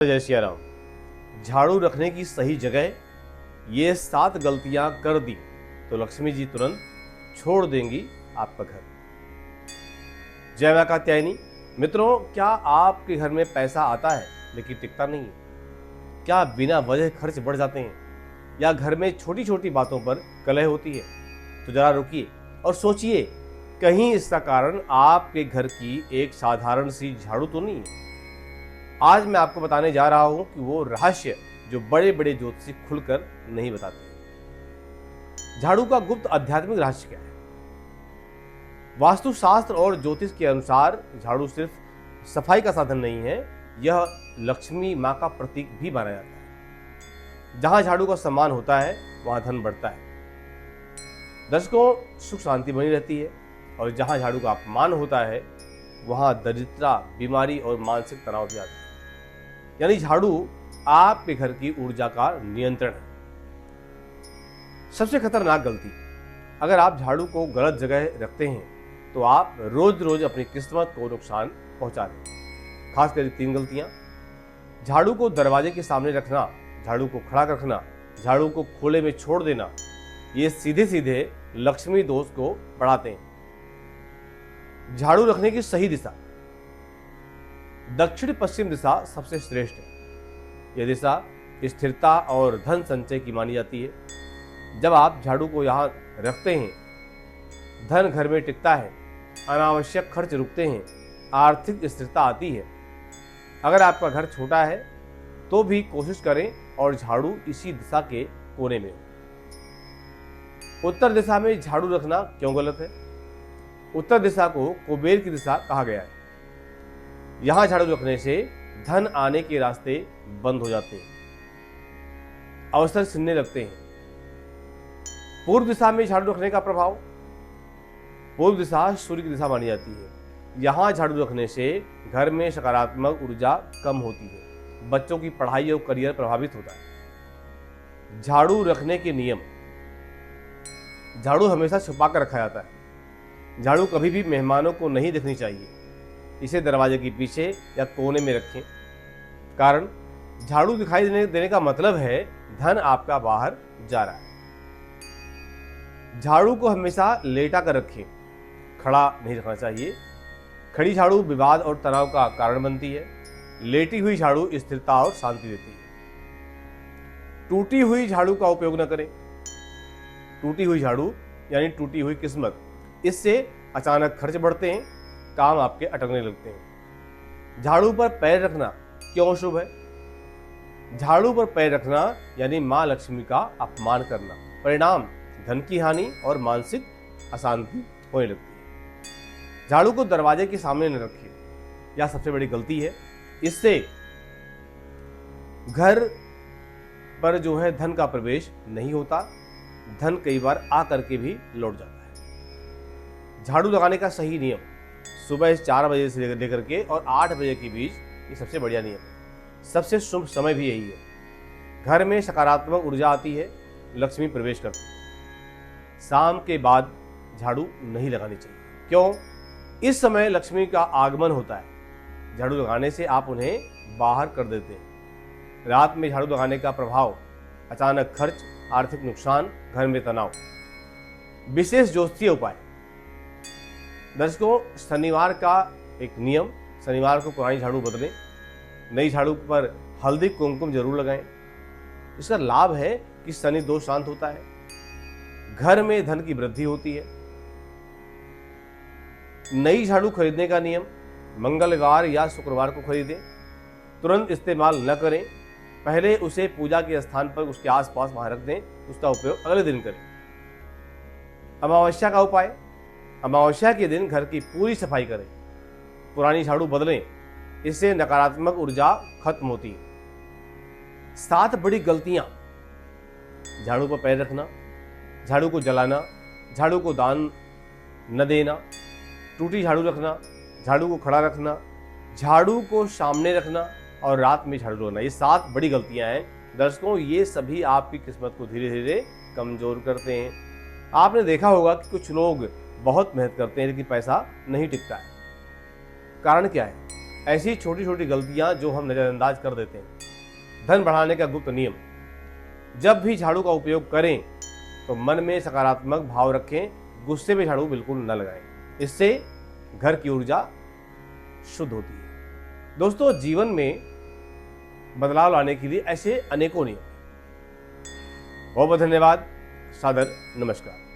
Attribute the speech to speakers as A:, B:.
A: जय सिया राम। झाड़ू रखने की सही जगह, ये 7 गलतियां कर दी तो लक्ष्मी जी तुरंत छोड़ देंगी आपका घर। जय मां कात्यायनी। मित्रों, क्या आपके घर में पैसा आता है लेकिन टिकता नहीं है? क्या बिना वजह खर्च बढ़ जाते हैं, या घर में छोटी छोटी बातों पर कलह होती है? तो जरा रुकिए और सोचिए, कहीं इसका कारण आपके घर की एक साधारण सी झाड़ू तो नहीं है? आज मैं आपको बताने जा रहा हूं कि वो रहस्य जो बड़े बड़े ज्योतिषी खुलकर नहीं बताते। झाड़ू का गुप्त आध्यात्मिक रहस्य क्या है? वास्तुशास्त्र और ज्योतिष के अनुसार झाड़ू सिर्फ सफाई का साधन नहीं है, यह लक्ष्मी मां का प्रतीक भी माना जाता है। जहां झाड़ू का सम्मान होता है वहां धन बढ़ता है, दर्शकों सुख शांति बनी रहती है, और जहां झाड़ू का अपमान होता है वहां दरिद्रता, बीमारी और मानसिक तनाव भी आता है। यानी झाड़ू आपके घर की ऊर्जा का नियंत्रण है। सबसे खतरनाक गलती, अगर आप झाड़ू को गलत जगह रखते हैं तो आप रोज रोज अपनी किस्मत को नुकसान पहुंचा रहे हैं। खासकर 3 गलतियां: झाड़ू को दरवाजे के सामने रखना, झाड़ू को खड़ा रखना, झाड़ू को खुले में छोड़ देना, ये सीधे सीधे लक्ष्मी दोष को बढ़ाते हैं। झाड़ू रखने की सही दिशा, दक्षिण पश्चिम दिशा सबसे श्रेष्ठ है। यह दिशा स्थिरता और धन संचय की मानी जाती है। जब आप झाड़ू को यहाँ रखते हैं, धन घर में टिकता है, अनावश्यक खर्च रुकते हैं, आर्थिक स्थिरता आती है। अगर आपका घर छोटा है तो भी कोशिश करें और झाड़ू इसी दिशा के कोने में हो। उत्तर दिशा में झाड़ू रखना क्यों गलत है? उत्तर दिशा को कुबेर की दिशा कहा गया है। यहां झाड़ू रखने से धन आने के रास्ते बंद हो जाते हैं, अवसर छिनने लगते हैं। पूर्व दिशा में झाड़ू रखने का प्रभाव, पूर्व दिशा सूर्य की दिशा मानी जाती है। यहां झाड़ू रखने से घर में सकारात्मक ऊर्जा कम होती है, बच्चों की पढ़ाई और करियर प्रभावित होता है। झाड़ू रखने के नियम, झाड़ू हमेशा छुपा कर रखा जाता है। झाड़ू कभी भी मेहमानों को नहीं दिखनी चाहिए। इसे दरवाजे के पीछे या कोने में रखें। कारण, झाड़ू दिखाई देने का मतलब है धन आपका बाहर जा रहा है। झाड़ू को हमेशा लेटा कर रखें, खड़ा नहीं रखना चाहिए। खड़ी झाड़ू विवाद और तनाव का कारण बनती है। लेटी हुई झाड़ू स्थिरता और शांति देती है। टूटी हुई झाड़ू का उपयोग न करें। टूटी हुई झाड़ू यानी टूटी हुई किस्मत, इससे अचानक खर्च बढ़ते हैं, काम आपके अटकने लगते हैं। झाड़ू पर पैर रखना क्यों शुभ है? झाड़ू पर पैर रखना यानी मां लक्ष्मी का अपमान करना, परिणाम धन की हानि और मानसिक अशांति होने लगती है। झाड़ू को दरवाजे के सामने न रखिए, यह सबसे बड़ी गलती है। इससे घर पर जो है धन का प्रवेश नहीं होता, धन कई बार आ करके भी लौट जाता है। झाड़ू लगाने का सही नियम, सुबह 4 बजे से लेकर के और 8 बजे के बीच, ये सबसे बढ़िया नियम है। सबसे शुभ समय भी यही है। घर में सकारात्मक ऊर्जा आती है, लक्ष्मी प्रवेश करती है। शाम के बाद झाड़ू नहीं लगानी चाहिए। क्यों? इस समय लक्ष्मी का आगमन होता है। झाड़ू लगाने से आप उन्हें बाहर कर देते हैं। रात में झाड़ू लगाने का प्रभाव, अचानक खर्च, आर्थिक नुकसान, घर में तनाव। विशेष ज्योतिषीय उपाय, दर्शकों शनिवार का एक नियम, शनिवार को पुरानी झाड़ू बदलें, नई झाड़ू पर हल्दी कुमकुम जरूर लगाएं। इसका लाभ है कि शनि दोष शांत होता है, घर में धन की वृद्धि होती है। नई झाड़ू खरीदने का नियम, मंगलवार या शुक्रवार को खरीदें, तुरंत इस्तेमाल न करें। पहले उसे पूजा के स्थान पर उसके आसपास वहां रख दें, उसका उपयोग अगले दिन करें। अमावस्या का उपाय, अमावस्या के दिन घर की पूरी सफाई करें, पुरानी झाड़ू बदलें, इससे नकारात्मक ऊर्जा खत्म होती है। 7 बड़ी गलतियां: झाड़ू पर पैर रखना, झाड़ू को जलाना, झाड़ू को दान न देना, टूटी झाड़ू रखना, झाड़ू को खड़ा रखना, झाड़ू को सामने रखना और रात में झाड़ू रखना। ये 7 बड़ी गलतियां हैं। दर्शकों, ये सभी आपकी किस्मत को धीरे धीरे कमजोर करते हैं। आपने देखा होगा कि कुछ लोग बहुत मेहनत करते हैं लेकिन पैसा नहीं टिकता है। कारण क्या है? ऐसी छोटी छोटी गलतियां जो हम नज़रअंदाज कर देते हैं। धन बढ़ाने का गुप्त नियम: जब भी झाड़ू का उपयोग करें तो मन में सकारात्मक भाव रखें, गुस्से में झाड़ू बिल्कुल न लगाएं। इससे घर की ऊर्जा शुद्ध होती है। दोस्तों, जीवन में बदलाव लाने के लिए ऐसे अनेकों नियम हैं। बहुत बहुत धन्यवाद। सादर नमस्कार।